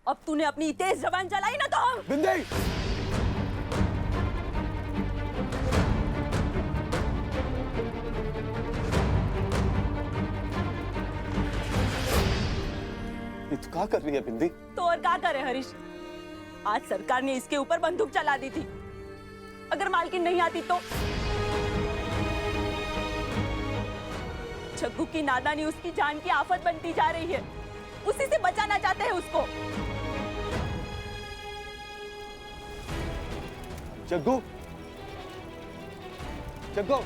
अब तूने अपनी तेज जबान चलाई ना तो हम बिंदी, ये तू क्या कर रही है बिंदी? तो और क्या करे हरीश, आज सरकार ने इसके ऊपर बंदूक चला दी थी। अगर मालकिन नहीं आती तो जग्गू की नादानी उसकी जान की आफत बनती जा रही है। उसी से बचाना चाहते हैं उसको। जग्गू, जग्गू,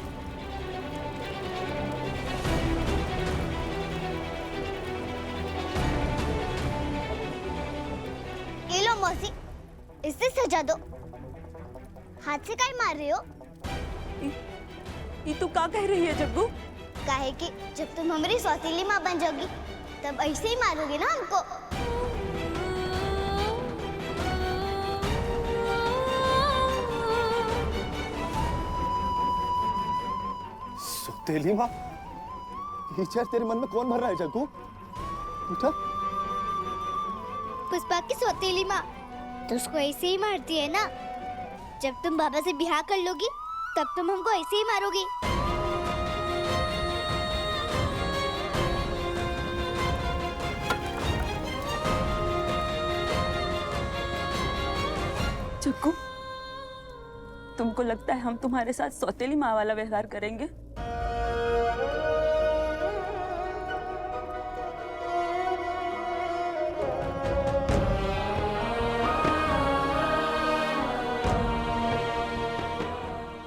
ये लो मौसी, इससे सजा दो। हाथ से काय मार रही हो? ये तू क्या कह रही है जग्गू? काहे कि जब तुम हमारी सौतीली माँ बन जाओगी तब ऐसे ही मारोगे ना हमको। सौतेली माँ, ये विचार तेरे मन में कौन भर रहा है जग्गू? बेटा, पुष्पा की सौतीली माँ तो उसको ऐसे ही मारती है ना। जब तुम बाबा से ब्याह कर लोगी तब तुम हमको ऐसे ही मारोगी। जग्गू, तुमको लगता है हम तुम्हारे साथ सौतेली माँ वाला व्यवहार करेंगे?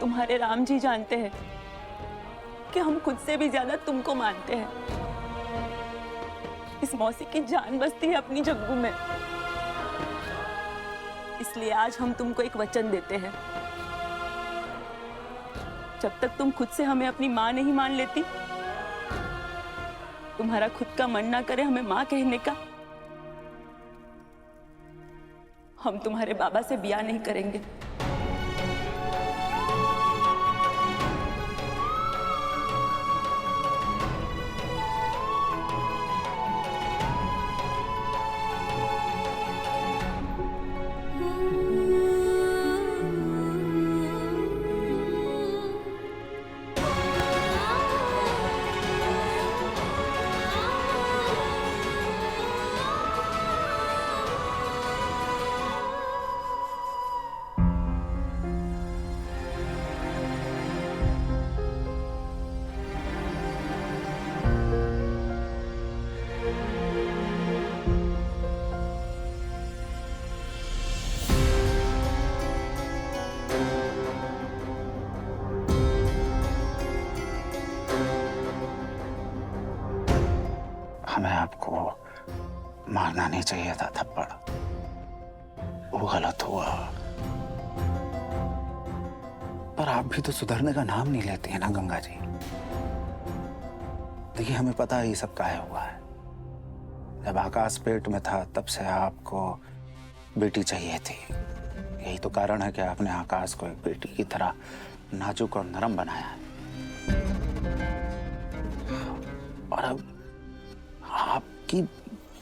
तुम्हारे राम जी जानते हैं कि हम खुद से भी ज्यादा तुमको मानते हैं। इस मौसी की जान बसती है अपनी जग्गू में। इसलिए आज हम तुमको एक वचन देते हैं, जब तक तुम खुद से हमें अपनी माँ नहीं मान लेती, तुम्हारा खुद का मन ना करे हमें माँ कहने का, हम तुम्हारे बाबा से ब्याह नहीं करेंगे। हमें आपको मारना नहीं चाहिए था थप्पड़, वो गलत हुआ। पर आप भी तो सुधरने का नाम नहीं लेते हैं ना गंगा जी। देखिए, हमें पता है ये सब काहे हुआ है। जब आकाश पेट में था तब से आपको बेटी चाहिए थी। यही तो कारण है कि आपने आकाश को एक बेटी की तरह नाजुक और नरम बनाया है। और अब आपकी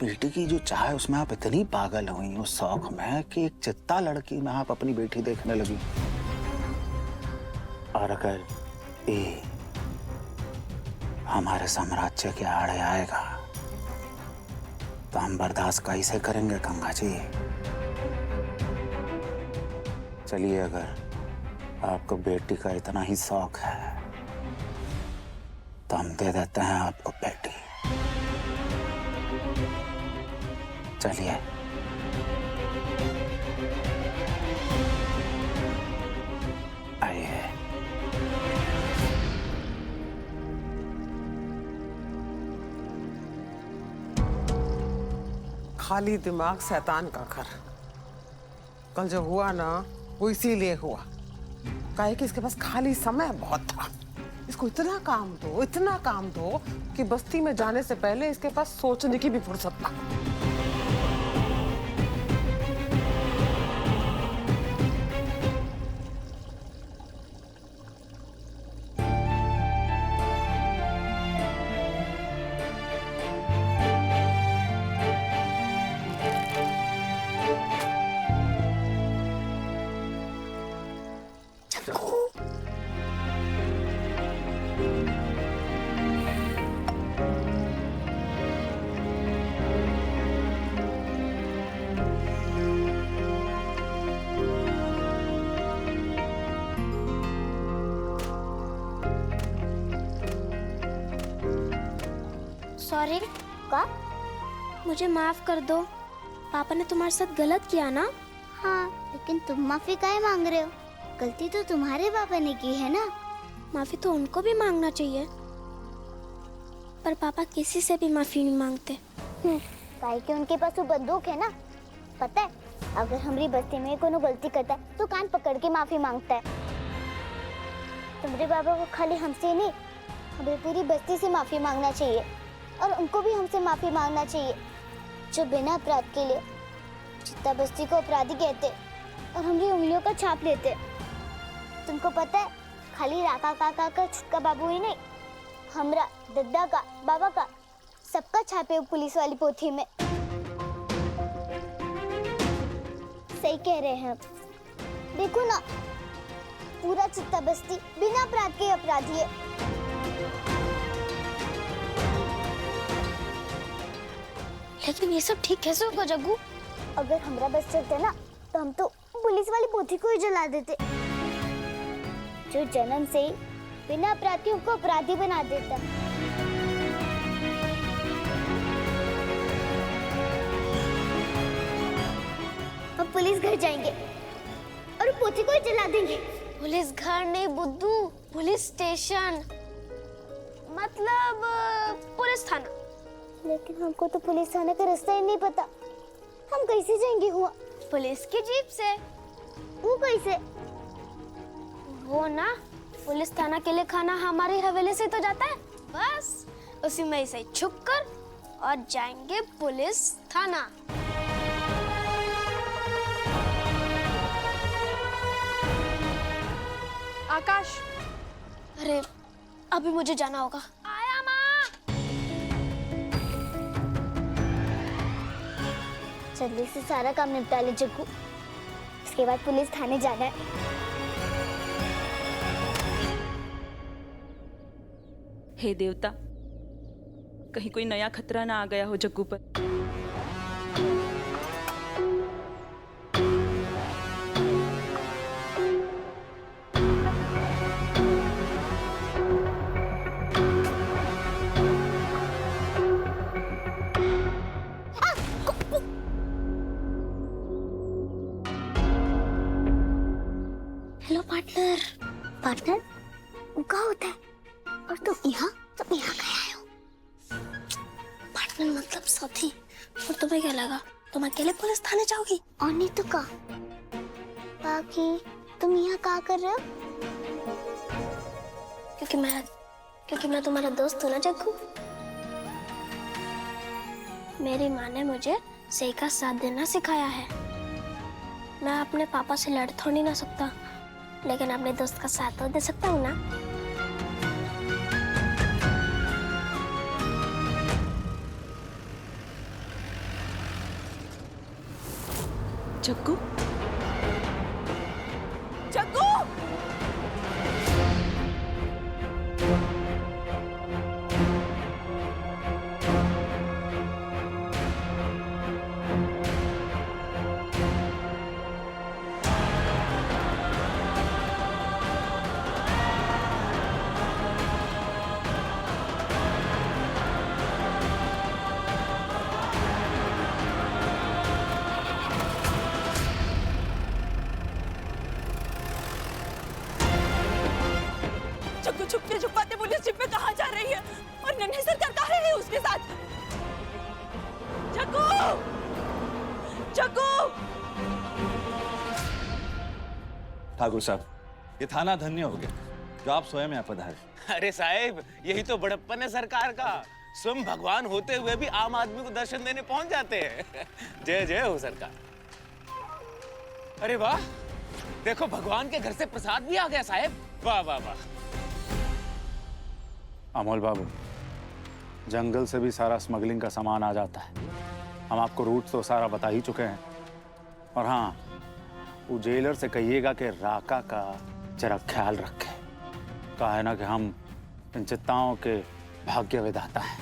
बेटी की जो चाह है उसमें आप इतनी पागल हुई उस शौक में कि एक चित्ता लड़की में आप अपनी बेटी देखने लगी। और अगर ये हमारे साम्राज्य के आड़े आएगा तो हम बर्दाश्त कैसे करेंगे गंगा जी? चलिए, अगर आपको बेटी का इतना ही शौक है तो हम दे देते हैं आपको बेटी। चलिए। आइए। खाली दिमाग शैतान का घर। कल जो हुआ ना वो इसीलिए हुआ, काहे कि इसके पास खाली समय बहुत था। इसको इतना काम दो कि बस्ती में जाने से पहले इसके पास सोचने की भी फुर्सत ना। सॉरी। का? मुझे माफ कर दो, पापा ने तुम्हारे साथ गलत किया ना। हाँ, लेकिन तुम माफी काहे मांग रहे हो? गलती तो तुम्हारे पापा ने की है ना। माफी तो उनको भी मांगना चाहिए, पर पापा किसी से भी माफी नहीं मांगते। काहे कि उनके पास वो बंदूक है ना। पता है, अगर हमारी बस्ती में कोनो गलती करता है तो कान पकड़ के माफी मांगता है। तुम्हारे बाबा को खाली हमसे नहीं, हमें पूरी बस्ती से माफी मांगना चाहिए, और उनको भी हमसे माफी मांगना चाहिए, जो बिना अपराध के लिए चित्ता बस्ती को अपराधी कहते और हमारी उंगलियों का छाप लेते। तुमको पता है, खाली राका काका का छुटका बाबू ही नहीं, हमरा दद्दा का, बाबा का, सबका छापे पुलिस वाली पोथी में। सही कह रहे हैं। देखो ना, पूरा चित्ता बस्ती बिना अपराध के अपराधी है। लेकिन ये सब ठीक कैसे होगा जग्गू? अगर हमरा बस चलते ना तो हम तो पुलिस वाली पोथी को ही जला देते, जो जन्म से ही बिना अपराधियों को अपराधी बना देता। अब पुलिस घर जाएंगे और पोथी को ही जला देंगे। पुलिस घर नहीं बुद्धू, पुलिस स्टेशन, मतलब पुलिस थाना। लेकिन हमको तो पुलिस थाने का रास्ता ही नहीं पता, हम कैसे जाएंगे? हुआ पुलिस की जीप से। वो कैसे? वो ना, पुलिस थाना के लिए खाना हमारी हवेली से तो जाता है, बस उसी में से छुप कर और जाएंगे पुलिस थाना। आकाश, अरे अभी मुझे जाना होगा। आया माँ। जल्दी से सारा काम निपटा ले जग्गू, इसके बाद पुलिस थाने जाना है। हे देवता, कहीं कोई नया खतरा ना आ गया हो जग्गू पर। Hello partner. पार्टनर वो क्या होता है? और तुम यहाँ गए आए हो? पार्टनर मतलब साथी। और तुम्हें क्या लगा तुम अकेले पुलिस थाने जाओगी? और नहीं तो का? बाकी तुम यहाँ क्या कर रहे हो? क्योंकि मैं तुम्हारा दोस्त हूँ ना जग्गू। मेरी माँ ने मुझे सही का साथ देना सिखाया है। मैं अपने पापा से लड़ थोड़ी ना सकता, लेकिन अपने दोस्त का साथ तो दे सकता हूँ ना। जग्गू, जग्गू! जग्गू छुपते छुपाते पुलिस जीप में कहाँ जा रही है? और नन्ही सरकार कहाँ है उसके साथ? जग्गू! जग्गू! ठाकुर साहब, ये थाना धन्य हो गया जो आप स्वयं यहाँ पधारे। अरे साहब, यही तो बड़प्पन है सरकार का। स्वयं भगवान होते हुए भी आम आदमी को दर्शन देने पहुंच जाते हैं। जय जय हो सरकार। अरे वाह, देखो भगवान के घर से प्रसाद भी आ गया साहब। वाह वाह वाह। अमोल बाबू, जंगल से भी सारा स्मगलिंग का सामान आ जाता है। हम आपको रूट तो सारा बता ही चुके हैं। और हाँ, वो जेलर से कहिएगा कि राका का जरा ख्याल रखे। कहा है ना कि हम इन चित्ताओं के भाग्य विधाता हैं,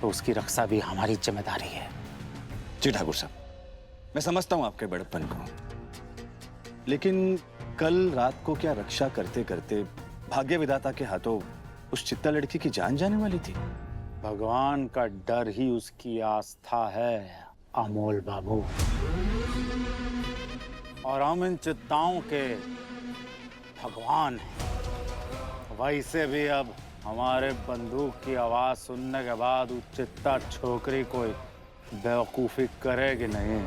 तो उसकी रक्षा भी हमारी जिम्मेदारी है। जी ठाकुर साहब, मैं समझता हूँ आपके बड़प्पन को, लेकिन कल रात को क्या रक्षा करते करते भाग्य विधाता के हाथों उस चित्ता लड़की की जान जाने वाली थी? भगवान का डर ही उसकी आस्था है अमोल बाबू। और हम इन चित्ताओं के भगवान हैं। वैसे भी अब हमारे बंदूक की आवाज सुनने के बाद उस चित्ता छोकरी कोई बेवकूफी करेगी नहीं।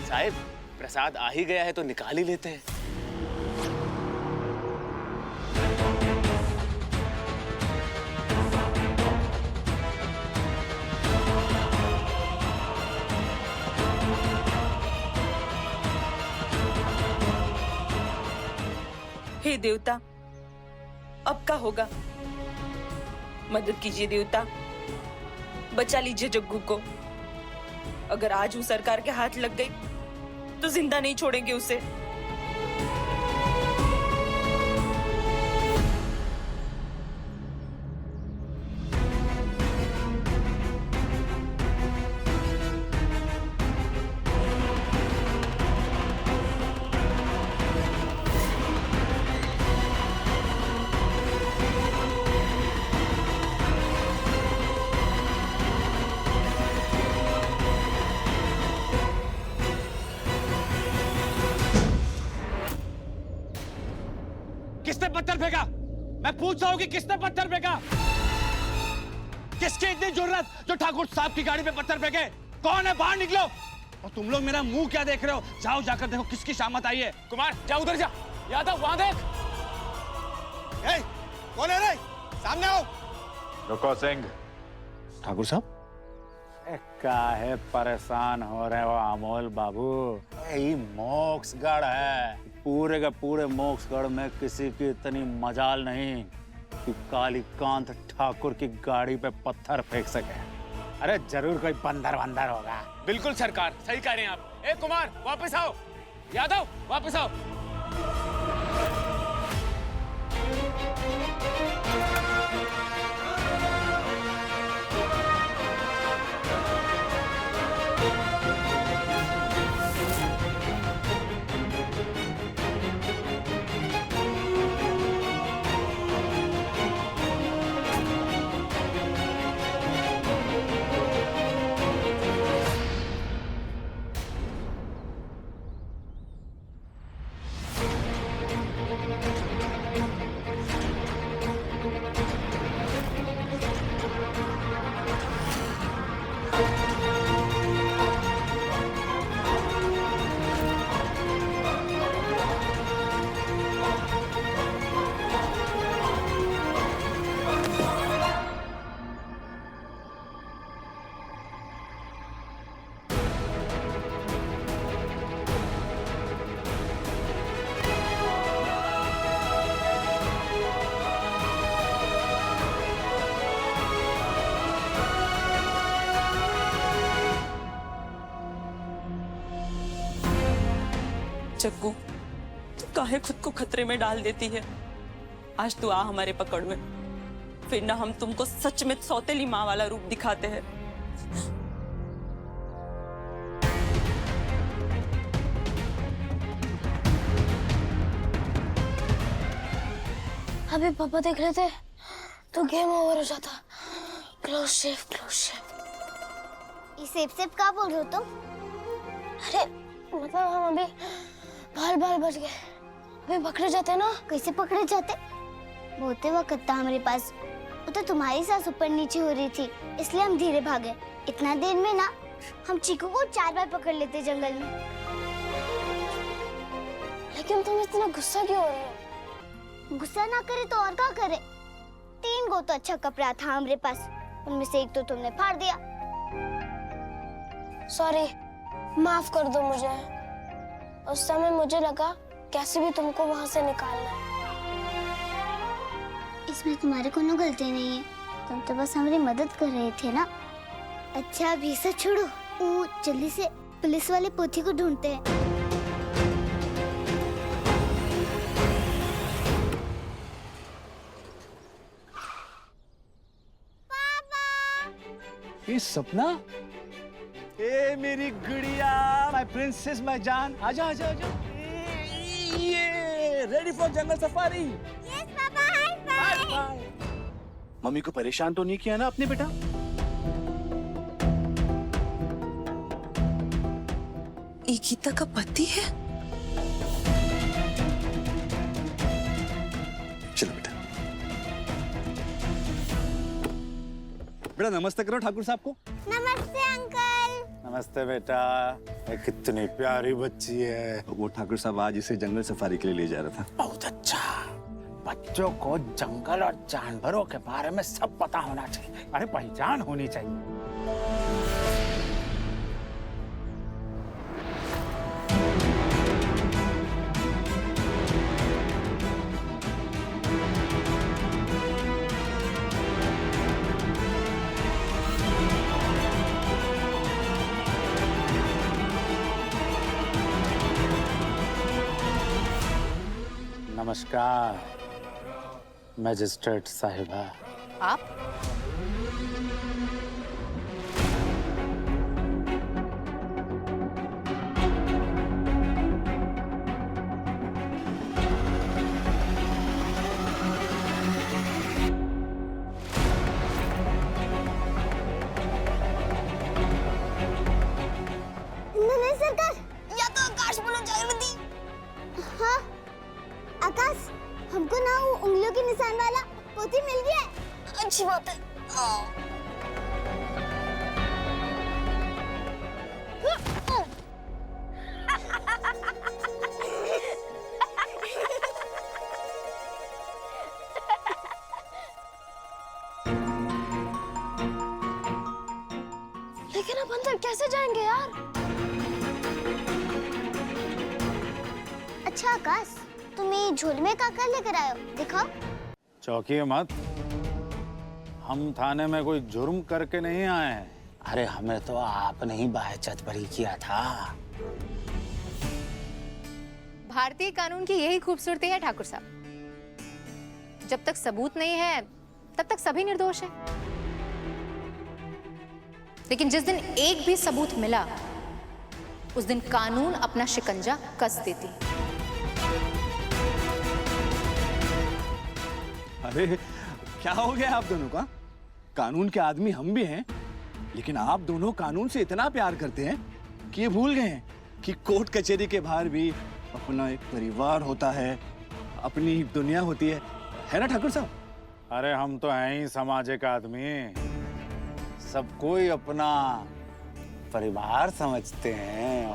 साहिब, प्रसाद आ ही गया है तो निकाल ही लेते हैं। हे देवता, अब क्या होगा? मदद कीजिए देवता, बचा लीजिए जग्गू को। अगर आज वो सरकार के हाथ लग गई तो जिंदा नहीं छोड़ेंगे उसे। किसने पत्थर फेंका? मैं पूछ रहा हूं कि किसने पत्थर फेंका? किसकी इतनी जरूरत जो ठाकुर साहब की गाड़ी पे पत्थर फेंके? कौन है? बाहर निकलो। और तुम लोग मेरा मुंह क्या देख रहे हो? जाओ जाकर देखो किसकी शामत आई है। कुमार जा, उधर जा। यादव वहां देख। कौन है रे? सामने आओ। रुको सिंह। ठाकुर साहब, काहे परेशान हो रहे हो अमोल बाबू? यही मोक्षगढ़ है। पूरे का पूरे मोक्षगढ़ में किसी की इतनी मजाल नहीं कि कालीकांत ठाकुर की गाड़ी पे पत्थर फेंक सके। अरे जरूर कोई बंदर वंदर होगा। बिल्कुल सरकार, सही कह रहे हैं आप। ए कुमार, वापस आओ। यादव, वापस आओ। जग्गू, तू काहे खुद को खतरे में डाल देती है? आज तू आ हमारे पकड़ में, फिर ना हम तुमको सच में सौतेली माँ वाला रूप दिखाते हैं। अभी पापा देख रहे थे तो गेम ओवर हो जाता। Close chef, close chef. ये सेब का बोल रहे हो तुम? अरे मतलब हम अभी बाल बाल बच गए। अभी पकड़े जाते ना। कैसे पकड़े जाते? बहुत वक्त था हमारे पास। वो तो तुम्हारी सांस ऊपर नीचे हो रही थी, इसलिए हम धीरे भागे। इतना देर में ना हम चीकू को 4 बार पकड़ लेते जंगल में। लेकिन तुम इतना गुस्सा क्यों हो रही हो? गुस्सा ना करे तो और क्या करे? 3 गो तो अच्छा कपड़ा था हमारे पास, उनमें से एक तो तुमने फाड़ दिया। सॉरी, माफ कर दो मुझे। उस समय मुझे लगा कैसे भी तुमको वहां से निकालना है। इसमें तुम्हारी कोनो गलती नहीं है, तुम तो बस हमारी मदद कर रहे थे ना। अच्छा अभी से छोड़ो, वो जल्दी से पुलिस वाले पोथी को ढूंढते हैं। 1 ये सपना, ए मेरी गुड़िया, माय प्रिंसेस, माय जान, आजा आजा आजा। ये ready for jungle safari. Yes papa, high five. Mummy को परेशान तो नहीं किया ना आपने बेटा? ये गीता का पति है? चलो बेटा, बेटा नमस्ते करो ठाकुर साहब को। नमस्ते अंकल। नमस्ते बेटा, ये कितनी प्यारी बच्ची है। वो ठाकुर साहब आज इसे जंगल सफारी के लिए ले जा रहा था। बहुत अच्छा, बच्चों को जंगल और जानवरों के बारे में सब पता होना चाहिए। अरे पहचान होनी चाहिए। नमस्कार मैजिस्ट्रेट साहिबा। आप? नहीं सरकार, या तो आकाश बोलो जागृति। हाँ आकाश, हमको ना वो उंगलियों के निशान वाला पोती मिल गया है। अच्छी बात है। लेकिन अब अंदर कैसे जाएंगे यार? अच्छा आकाश, तुम ये झोले में काकर लेकर आए हो, दिखाओ। चौंकिए मत, हम थाने में कोई जुर्म करके नहीं आए हैं। अरे हमें तो आपने ही बाइज्जत बरी किया था। भारतीय कानून की यही खूबसूरती है ठाकुर साहब। जब तक सबूत नहीं है तब तक सभी निर्दोष हैं। लेकिन जिस दिन एक भी सबूत मिला उस दिन कानून अपना शिकंजा कस देती। अरे क्या हो गया आप दोनों का? कानून के आदमी हम भी हैं, लेकिन आप दोनों कानून से इतना प्यार करते हैं कि ये भूल गए हैं कि कोर्ट कचहरी के बाहर भी अपना एक परिवार होता है, अपनी दुनिया होती है ना ठाकुर साहब? अरे हम तो हैं ही सामाजिक आदमी, सब कोई अपना परिवार समझते हैं।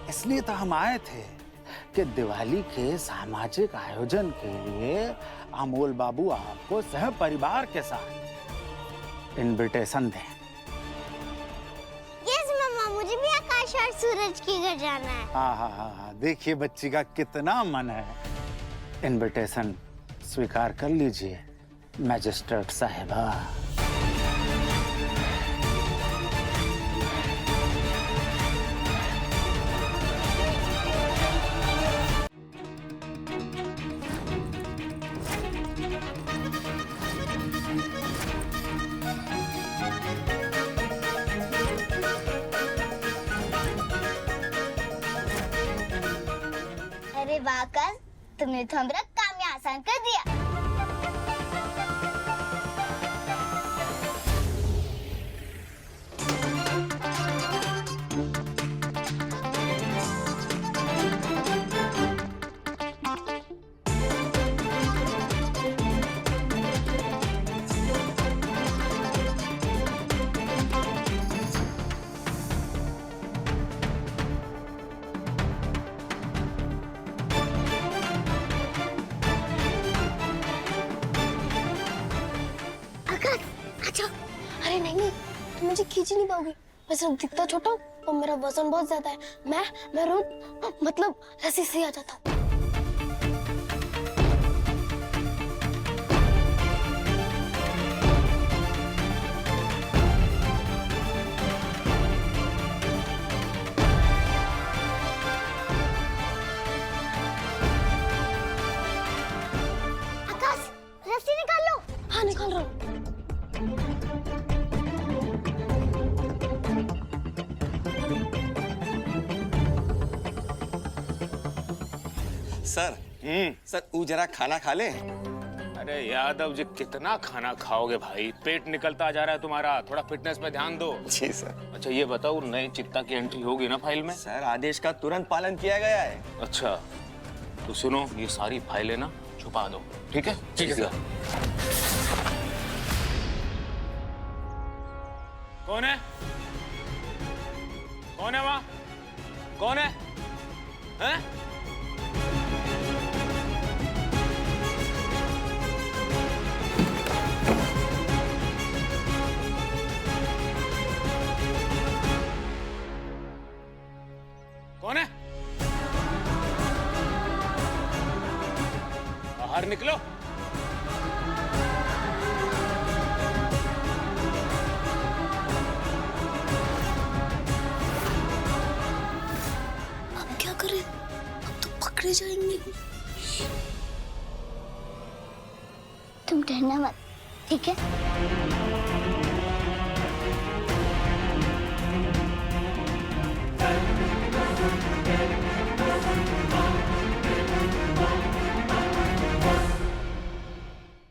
इसलिए तो हम आए थे कि दिवाली के सामाजिक आयोजन के लिए अमोल बाबू आपको सह परिवार के साथ इनविटेशन दें। यस मम्मा, मुझे भी आकाश और सूरज के घर जाना है। हाँ, देखिए बच्ची का कितना मन है। इनविटेशन स्वीकार कर लीजिए मैजिस्ट्रेट साहिबा। अरे वाह आकाश, तुमने तो हमारा काम ही आसान कर दिया। अरे नहीं, तुम मुझे खींच नहीं पाओगी। मैं सिर्फ दिखता छोटा हूँ और मेरा वजन बहुत ज्यादा है। मैं रोज मतलब रस्सी से आ जाता हूँ। आकाश, रस्सी निकाल लो। हाँ निकाल रहा हूँ। सर सर वो जरा खाना खा ले। अरे यादव जी, कितना खाना खाओगे भाई? पेट निकलता जा रहा है तुम्हारा, थोड़ा फिटनेस पे ध्यान दो। जी सर। अच्छा ये बताओ, नए चित्ता की एंट्री होगी ना फाइल में? सर आदेश का तुरंत पालन किया गया है। अच्छा तो सुनो, ये सारी फाइलें ना छुपा दो, ठीक है? ठीक है सर। कौन है? कौन है वहां? कौन है? हैं? कौन है? बाहर निकलो। अब क्या करें? अब तो पकड़े जाएंगे। तुम डरना मत, ठीक है?